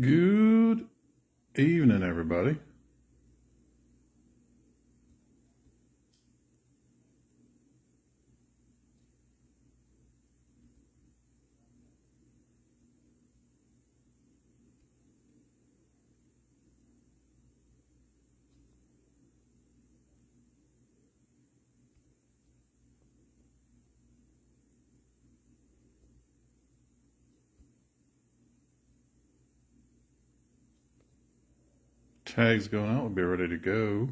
Good evening, everybody. Tags going out. We'll be ready to go.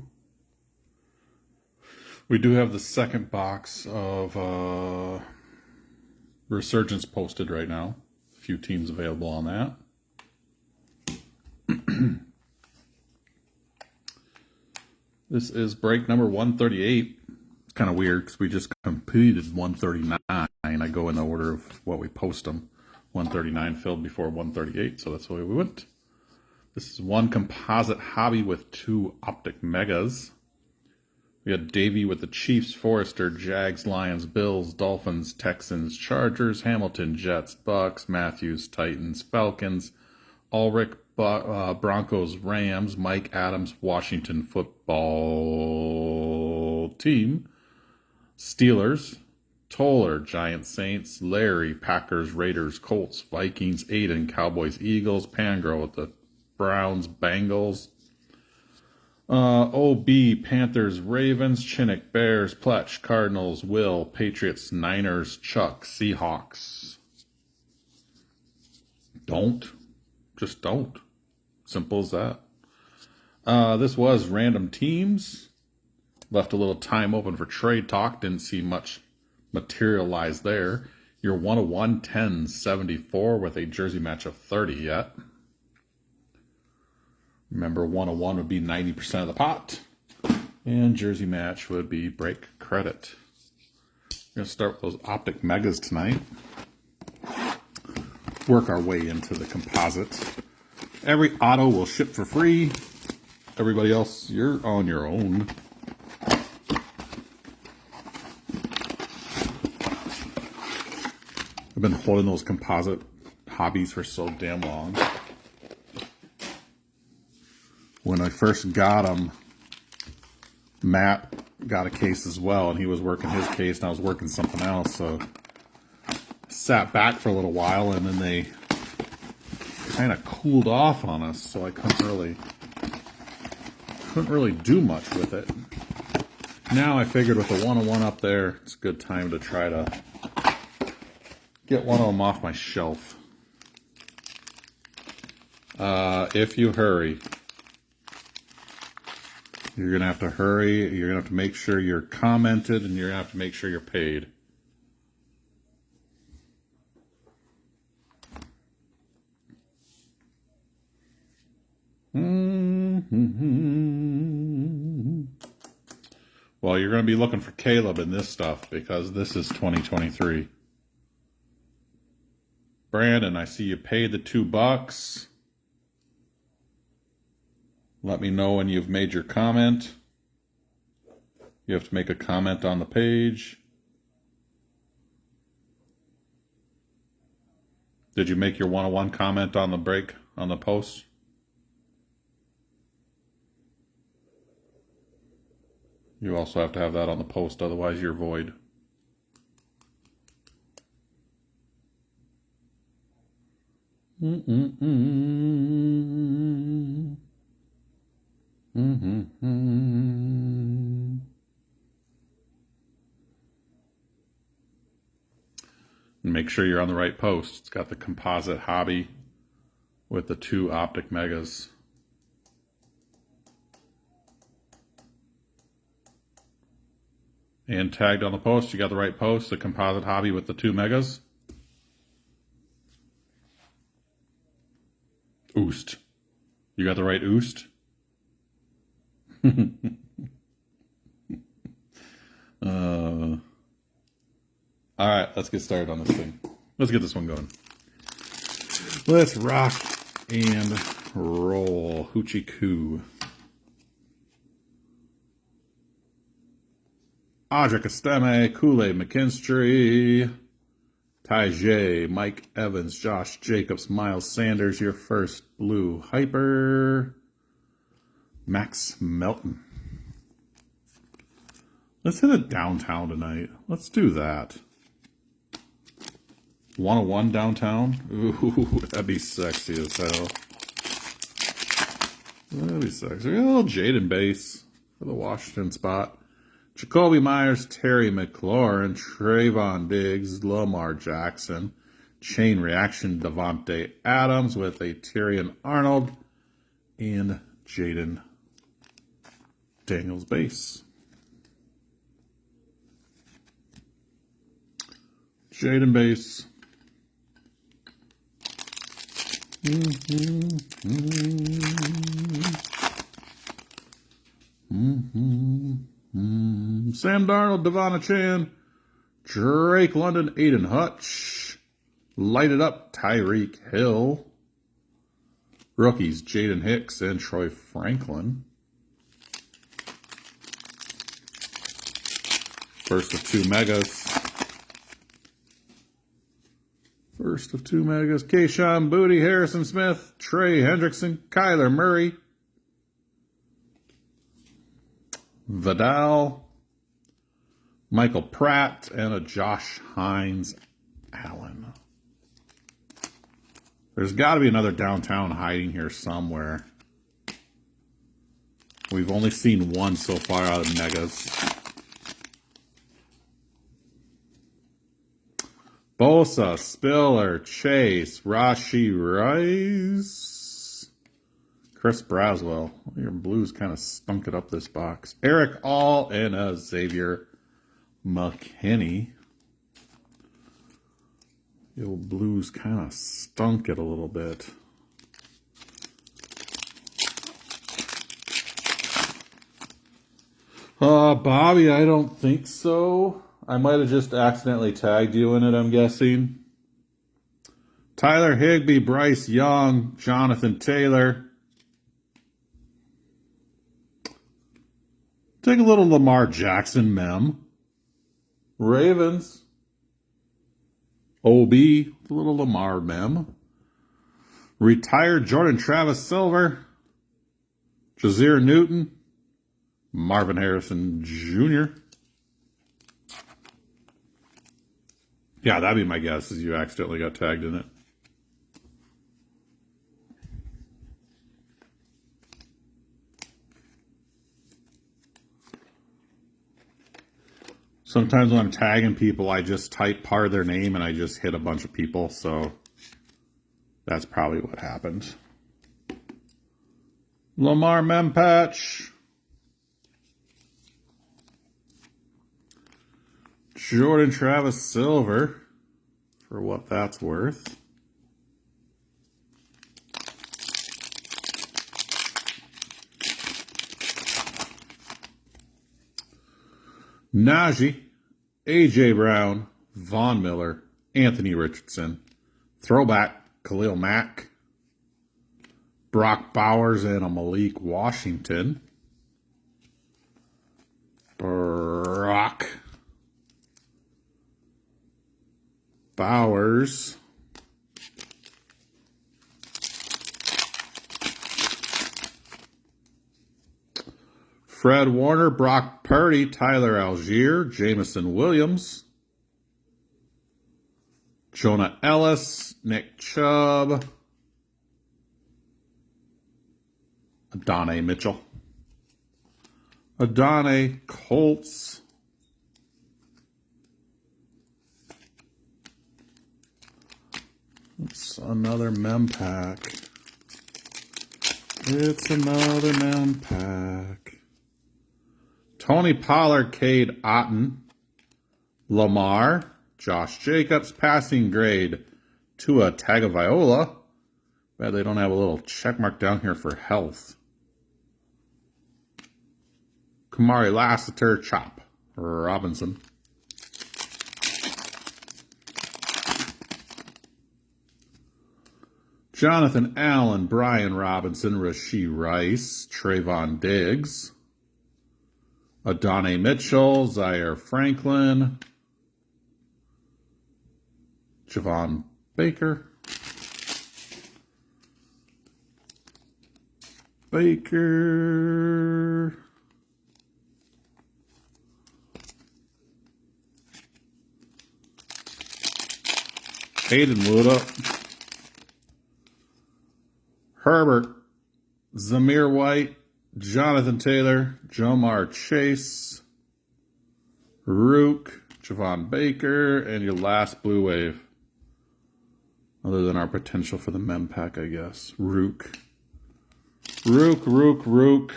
We do have the second box of Resurgence posted right now. A few teams available on that. This is break number 138. It's kind of weird because we just completed 139. I go in the order of what we post them. 139 filled before 138, so that's the way we went. This is one composite hobby with two Optic Megas. We got Davey with the Chiefs, Forrester, Jags, Lions, Bills, Dolphins, Texans, Chargers, Hamilton, Jets, Bucks, Matthews, Titans, Falcons, Ulrich, Broncos, Rams, Mike Adams, Washington football team, Steelers, Toller, Giants, Saints, Larry, Packers, Raiders, Colts, Vikings, Aiden, Cowboys, Eagles, Pangirl with the Browns, Bengals, OB, Panthers, Ravens, Chinnick, Bears, Pletch, Cardinals, Will, Patriots, Niners, Chuck, Seahawks. Just don't. Simple as that. This was random teams. Left a little time open for trade talk. Didn't see much materialize there. You're 101, 10, 74 with a jersey match of 30 yet. Remember, 101 would be 90% of the pot. And jersey match would be break credit. We're going to start with those Optic Megas tonight. Work our way into the composite. Every auto will ship for free. Everybody else, you're on your own. I've been holding those composite hobbies for so damn long. When I first got them, Matt got a case as well, and he was working his case, and I was working something else, so I sat back for a little while, and then they kind of cooled off on us, so I couldn't really do much with it. Now I figured with the 101 up there, it's a good time to try to get one of them off my shelf. If you hurry. You're going to have to hurry. You're going to have to make sure you're commented, and you're going to have to make sure you're paid. Well, you're going to be looking for Caleb in this stuff because this is 2023. Brandon, I see you paid the $2. Let me know when you've made your comment. You have to make a comment on the page. Did you make your 101 comment on the break, on the post? You also have to have that on the post, otherwise you're void. And make sure you're on the right post. It's got the composite hobby with the two Optic Megas. And tagged on the post, you got the right post, the composite hobby with the two Megas. Oost. You got the right oost? All right, let's get started on this thing. Let's get this one going. Let's rock and roll. Hoochie coo. Audric Esteme, Kool-Aid McKinstry, Tajay, Mike Evans, Josh Jacobs, Miles Sanders, your first blue hyper. Max Melton. Let's hit a downtown tonight. Let's do that. 101 downtown. Ooh, that'd be sexy as hell. That'd be sexy. A little Jaden base for the Washington spot. Jacoby Myers, Terry McLaurin, Trayvon Diggs, Lamar Jackson, Chain Reaction, Devontae Adams with a Tyrion Arnold, and Jaden Daniels base. Jaden base. Sam Darnold, Devon Chan, Drake London, Aiden Hutch, Light It Up, Tyreek Hill, rookies Jaden Hicks and Troy Franklin. First of two megas. First of two megas. Kayshawn Booty, Harrison Smith, Trey Hendrickson, Kyler Murray, Vidal, Michael Pratt, and a Josh Hines Allen. There's got to be another downtown hiding here somewhere. We've only seen one so far out of megas. Bosa, Spiller, Chase, Rashee Rice, Chris Braswell. Your blues kind of stunk it up this box. Eric All and Xavier McKinney. The old blues kind of stunk it a little bit. Bobby, I don't think so. I might have just accidentally tagged you in it, I'm guessing. Tyler Higbee, Bryce Young, Jonathan Taylor. Take a little Lamar Jackson mem. Ravens. OB, a little Lamar mem. Retired Jordan Travis Silver. Jazir Newton. Marvin Harrison Jr. Yeah, that'd be my guess, is you accidentally got tagged in it. Sometimes when I'm tagging people, I just type part of their name and I just hit a bunch of people, so that's probably what happened. Lamar Mempatch. Jordan Travis Silver, for what that's worth. Najee, A.J. Brown, Von Miller, Anthony Richardson, throwback Khalil Mack, Brock Bowers, and a Malik Washington. Brock Bowers. Fred Warner, Brock Purdy, Tyler Algier, Jamison Williams, Jonah Ellis, Nick Chubb, Adonai Mitchell, Adonai Colts, it's another mem pack. It's another mem pack. Tony Pollard, Cade Otten, Lamar, Josh Jacobs, passing grade, Tua Tagovailoa. Bet they don't have a little check mark down here for health. Kamari Lassiter, Chop Robinson. Jonathan Allen, Brian Robinson, Rashee Rice, Trayvon Diggs, Adonai Mitchell, Zaire Franklin, Javon Baker. Hayden Wood. Herbert. Zamir White. Jonathan Taylor. Jomar Chase. Rook. Javon Baker. And your last blue wave. Other than our potential for the mem pack, I guess. Rook. Rook.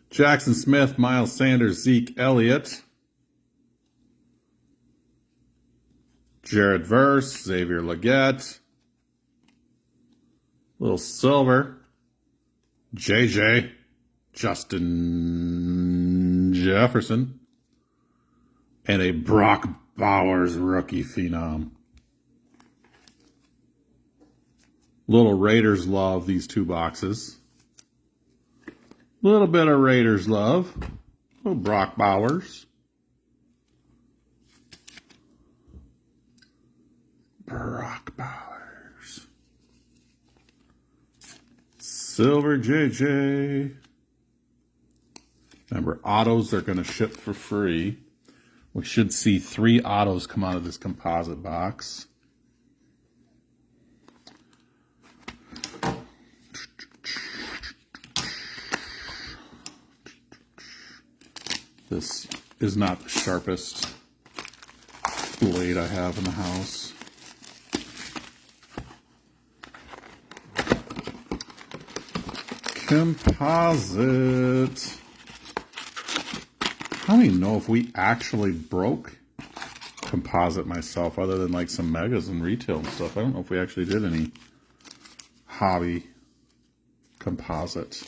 Jackson Smith, Miles Sanders, Zeke Elliott. Jared Verse, Xavier Legette. Little Silver. JJ. Justin Jefferson. And a Brock Bowers rookie phenom. Little Raiders love these two boxes. Little bit of Raiders love. Little Brock Bowers. Brock Bowers. Silver JJ. Remember, autos are going to ship for free. We should see 3 autos come out of this composite box. This is not the sharpest blade I have in the house. Composite. I don't even know if we actually broke composite myself, other than like some megas and retail and stuff. I don't know if we actually did any hobby composite.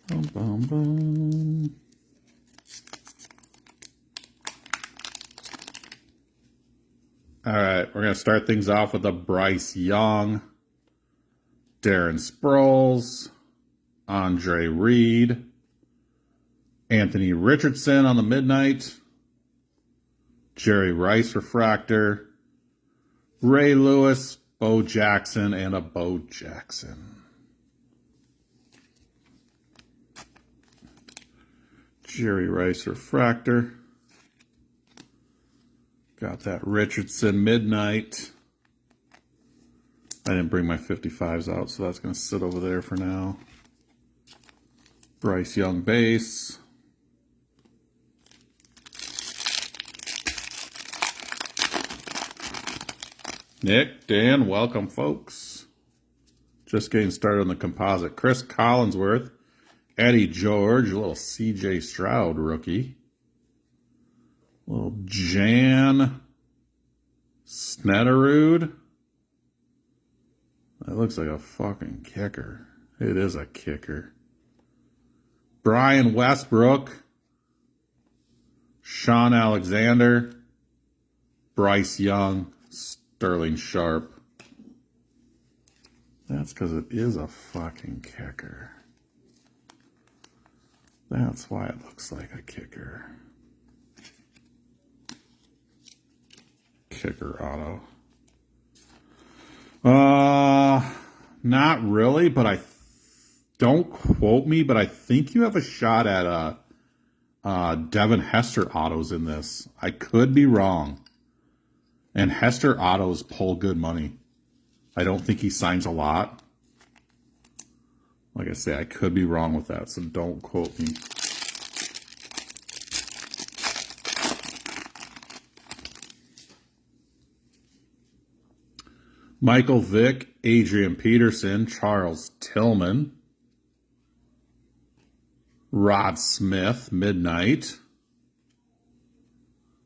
Boom, boom. All right, we're going to start things off with a Bryce Young, Darren Sproles, Andre Reed, Anthony Richardson on the midnight, Jerry Rice refractor, Ray Lewis, Bo Jackson, and a Bo Jackson. Jerry Rice refractor. Got that Richardson midnight. I didn't bring my 55s out, so that's going to sit over there for now. Bryce Young base. Nick, Dan, welcome, folks. Just getting started on the composite. Chris Collinsworth, Eddie George, a little CJ Stroud rookie. Little Jan Snetterud. That looks like a fucking kicker. It is a kicker. Brian Westbrook. Sean Alexander. Bryce Young. Sterling Sharp. That's because it is a fucking kicker. That's why it looks like a kicker. Kicker auto. Not really, but don't quote me, but I think you have a shot at Devin Hester autos in this. I could be wrong. And Hester autos pull good money. I don't think he signs a lot. Like I say, I could be wrong with that, so don't quote me. Michael Vick, Adrian Peterson, Charles Tillman, Rod Smith, Midnight,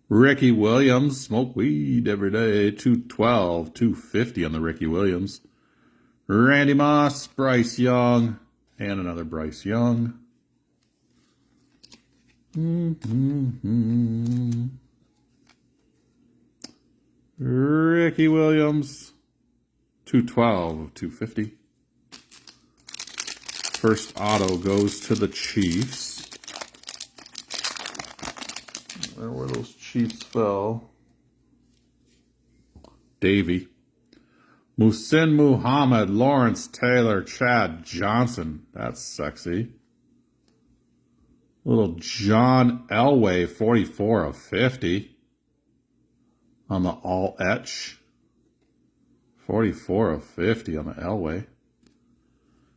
Ricky Williams, smoke weed every day, 212, 250 on the Ricky Williams, Randy Moss, Bryce Young, And another Bryce Young. Ricky Williams. 212 of 250. First auto goes to the Chiefs. Where those Chiefs fell. Davey. Muhsin Muhammad, Lawrence Taylor, Chad Johnson. That's sexy. Little John Elway, 44 of 50. On the all etch. 44 of 50 on the Elway.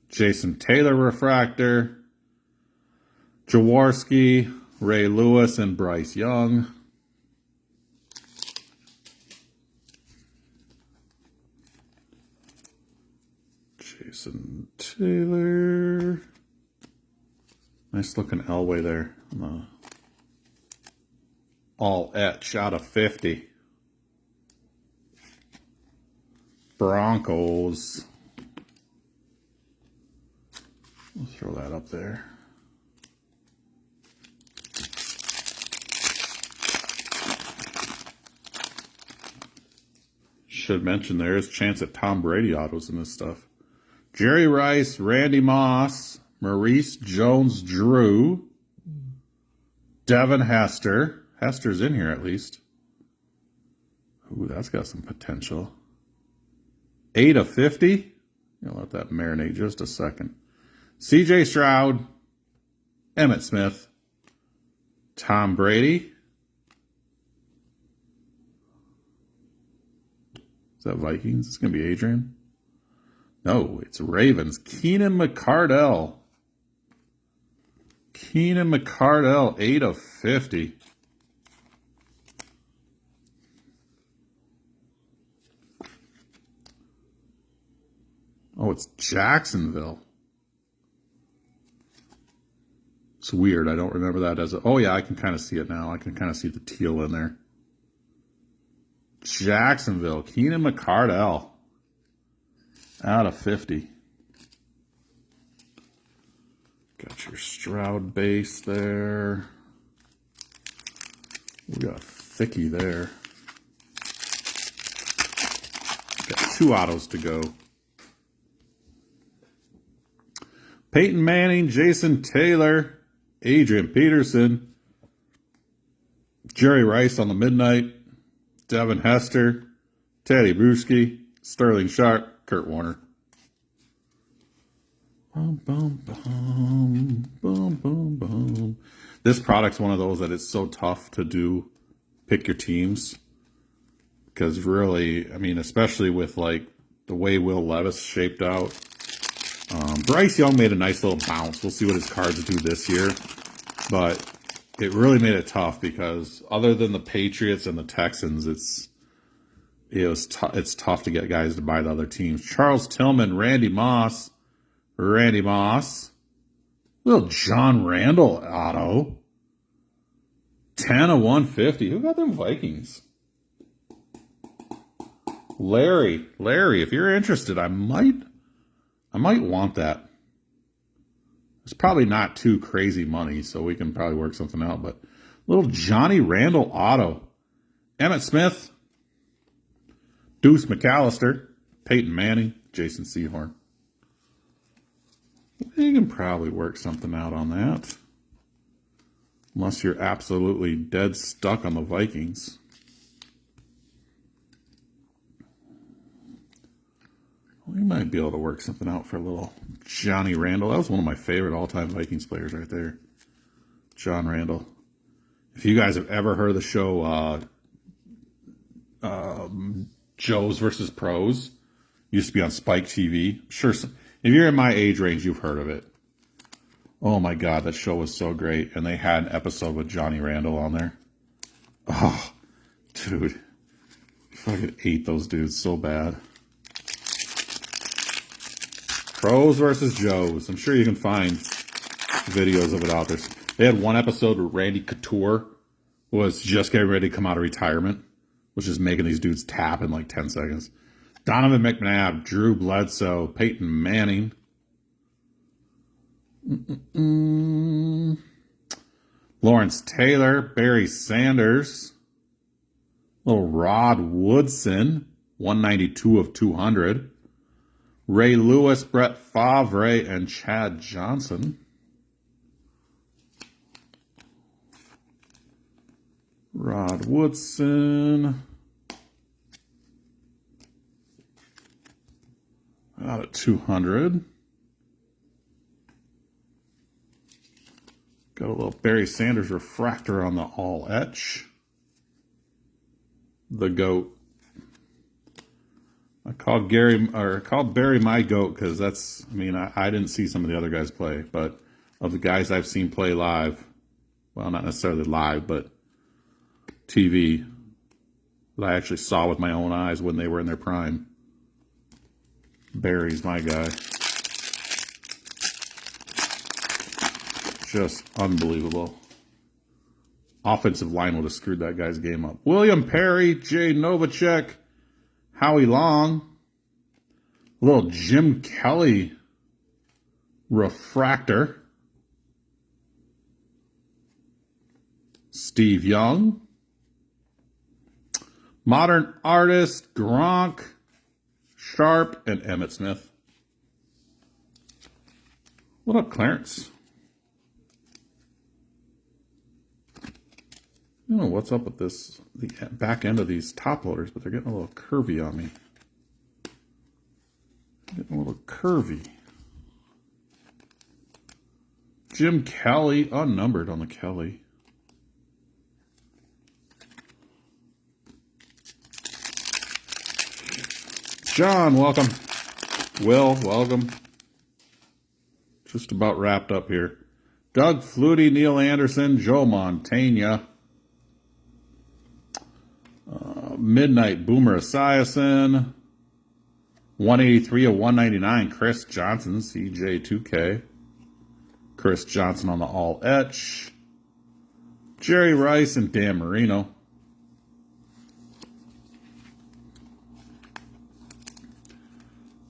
Jason Taylor refractor. Jaworski, Ray Lewis, and Bryce Young. Jason Taylor. Nice looking Elway there. All etch out of 50. Broncos. We'll throw that up there. Should mention there is a chance at Tom Brady autos in this stuff. Jerry Rice, Randy Moss, Maurice Jones-Drew, Devin Hester. Hester's in here at least. Ooh, that's got some potential. 8 of 50. I'll let that marinate just a second. CJ Stroud, Emmitt Smith, Tom Brady. Is that Vikings? It's going to be Adrian. No, it's Ravens. Keenan McCardell. Keenan McCardell, 8 of 50. Oh, it's Jacksonville. It's weird. I don't remember that as a... Oh, yeah, I can kind of see it now. I can kind of see the teal in there. Jacksonville. Keenan McCardell. Out of 50. Got your Stroud base there. We got a thickie there. Got 2 autos to go. Peyton Manning, Jason Taylor, Adrian Peterson, Jerry Rice on the midnight, Devin Hester, Teddy Bruschi, Sterling Sharp, Kurt Warner. Bum, bum, bum, bum, bum, bum. This product's one of those that it's so tough to do, pick your teams. Because really, I mean, especially with like the way Will Levis shaped out. Bryce Young made a nice little bounce. We'll see what his cards do this year. But it really made it tough because other than the Patriots and the Texans, it's tough to get guys to buy the other teams. Charles Tillman, Randy Moss. Little John Randall auto. 10 of 150. Who got them Vikings? Larry, if you're interested, I might want that. It's probably not too crazy money, so we can probably work something out. But little Johnny Randall auto. Emmitt Smith. Deuce McAllister. Peyton Manning. Jason Sehorn. You can probably work something out on that. Unless you're absolutely dead stuck on the Vikings. We might be able to work something out for a little Johnny Randall. That was one of my favorite all-time Vikings players right there. John Randall. If you guys have ever heard of the show Joes versus Pros, used to be on Spike TV. Sure, if you're in my age range, you've heard of it. Oh my God, that show was so great. And they had an episode with Johnny Randall on there. Oh, dude. I fucking ate those dudes so bad. Pros versus Joes. I'm sure you can find videos of it out there. They had one episode where Randy Couture was just getting ready to come out of retirement, which is making these dudes tap in like 10 seconds. Donovan McNabb, Drew Bledsoe, Peyton Manning. Lawrence Taylor, Barry Sanders, little Rod Woodson, 192 of 200. Ray Lewis, Brett Favre, and Chad Johnson. Rod Woodson. Out at 200. Got a little Barry Sanders refractor on the all etch. The GOAT. I called Barry my GOAT because that's, I mean, I didn't see some of the other guys play, but of the guys I've seen play live, well, not necessarily live, but TV, that I actually saw with my own eyes when they were in their prime. Barry's my guy. Just unbelievable. Offensive line would have screwed that guy's game up. William Perry, Jay Novacek, Howie Long, little Jim Kelly refractor, Steve Young, modern artist, Gronk, Sharp, and Emmitt Smith. What up, Clarence? I don't know what's up with this, the back end of these top loaders, but they're getting a little curvy on me. Getting a little curvy. Jim Kelly, unnumbered on the Kelly. John, welcome. Will, welcome. Just about wrapped up here. Doug Flutie, Neil Anderson, Joe Montana. Midnight Boomer Esiason. 183 of 199, Chris Johnson, CJ2K. Chris Johnson on the all etch. Jerry Rice and Dan Marino.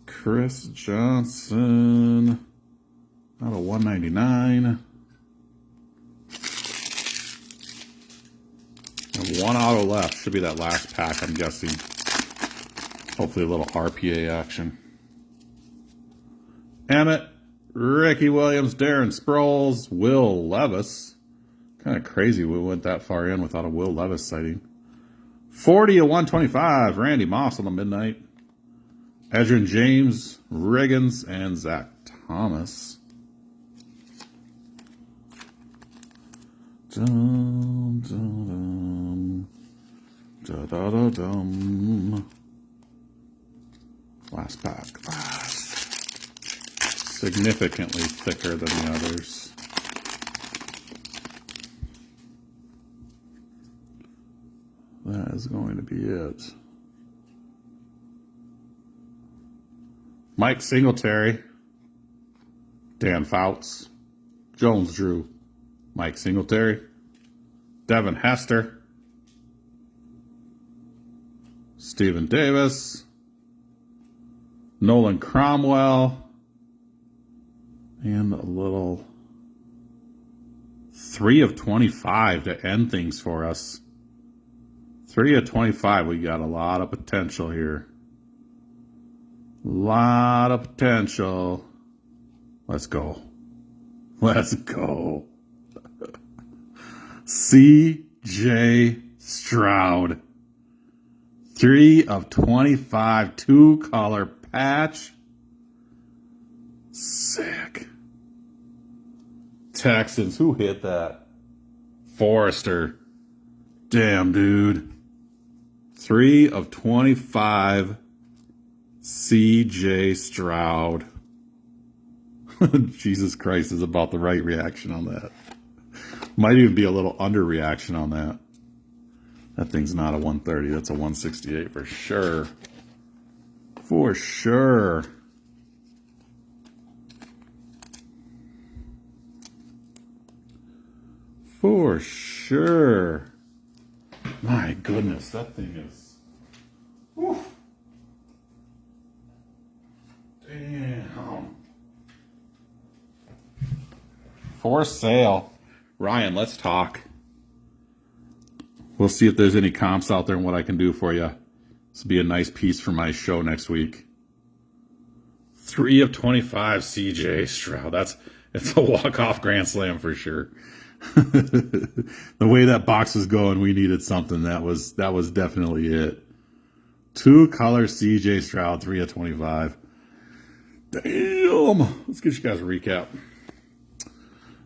Chris Johnson out of 199. And one auto left. Should be that last pack, I'm guessing. Hopefully a little RPA action. Emmett, Ricky Williams, Darren Sproles, Will Levis. Kind of crazy we went that far in without a Will Levis sighting. 40 of 125, Randy Moss on the midnight. Edgerrin James, Riggins, and Zach Thomas. Dum, dum, dum. Da, da, da, dum. Last pack. Significantly thicker than the others. That is going to be it. Mike Singletary, Dan Fouts, Jones Drew, Mike Singletary, Devin Hester, Stephen Davis, Nolan Cromwell, and a little 3 of 25 to end things for us. 3 of 25, we got a lot of potential here. Lot of potential. Let's go. Let's go. CJ Stroud. 3 of 25. 2-color patch. Sick. Texans. Who hit that? Forrester. Damn, dude. 3 of 25. CJ Stroud. Jesus Christ is about the right reaction on that. Might even be a little underreaction on that. That thing's not a 130. That's a 168 for sure. For sure. For sure. My goodness, that thing is... Whew. Damn. For sale. Ryan, let's talk. We'll see if there's any comps out there and what I can do for you. This will be a nice piece for my show next week. 3 of 25 CJ Stroud. It's a walk-off grand slam for sure. The way that box was going, we needed something. That was definitely it. 2-color CJ Stroud, 3 of 25. Damn. Let's get you guys a recap.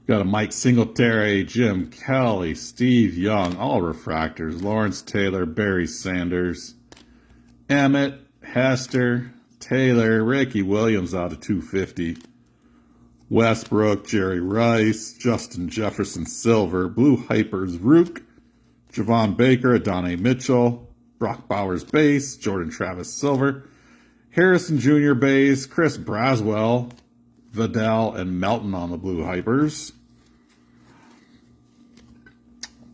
Got a Mike Singletary, Jim Kelly, Steve Young, all refractors. Lawrence Taylor, Barry Sanders, Emmett, Hester, Taylor, Ricky Williams out of 250. Westbrook, Jerry Rice, Justin Jefferson Silver, Blue Hypers Rook, Javon Baker, Adonai Mitchell, Brock Bowers base, Jordan Travis Silver, Harrison Jr. base, Chris Braswell, Vidal, and Melton on the Blue Hypers.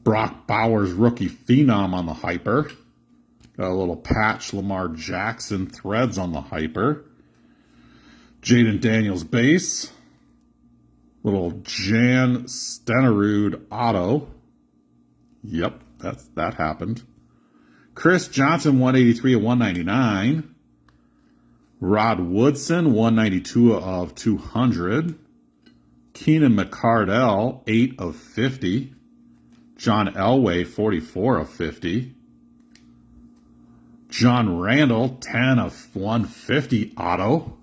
Brock Bowers rookie phenom on the Hyper. Got a little patch Lamar Jackson threads on the Hyper. Jaden Daniels base. Little Jan Stenerud auto. Yep, that happened. Chris Johnson 183 of 199. Rod Woodson 192 of 200. Keenan McCardell 8 of 50. John Elway 44 of 50. John Randall 10 of 150 auto.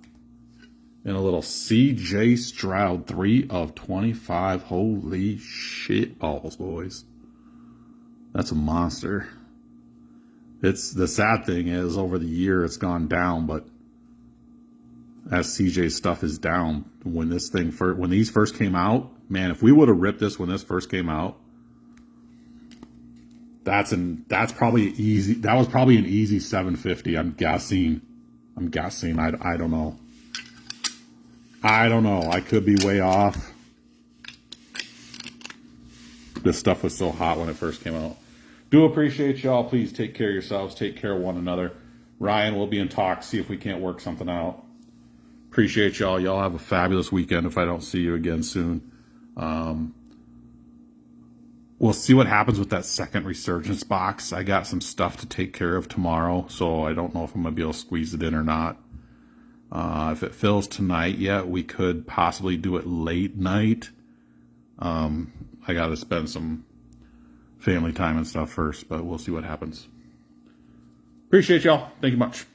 And a little CJ Stroud 3 of 25. Holy shit balls, boys. That's a monster. It's the sad thing is over the year it's gone down, but as CJ's stuff is down, when these first came out, man, if we would have ripped this when this first came out, that's probably easy. That was probably an easy 750. I'm guessing. I don't know. I could be way off. This stuff was so hot when it first came out. Do appreciate y'all. Please take care of yourselves. Take care of one another. Ryan, we'll be in talks. See if we can't work something out. Appreciate y'all. Y'all have a fabulous weekend if I don't see you again soon. We'll see what happens with that second resurgence box. I got some stuff to take care of tomorrow, so I don't know if I'm going to be able to squeeze it in or not. If it fills tonight yet, we could possibly do it late night. I got to spend some family time and stuff first, but we'll see what happens. Appreciate y'all. Thank you much.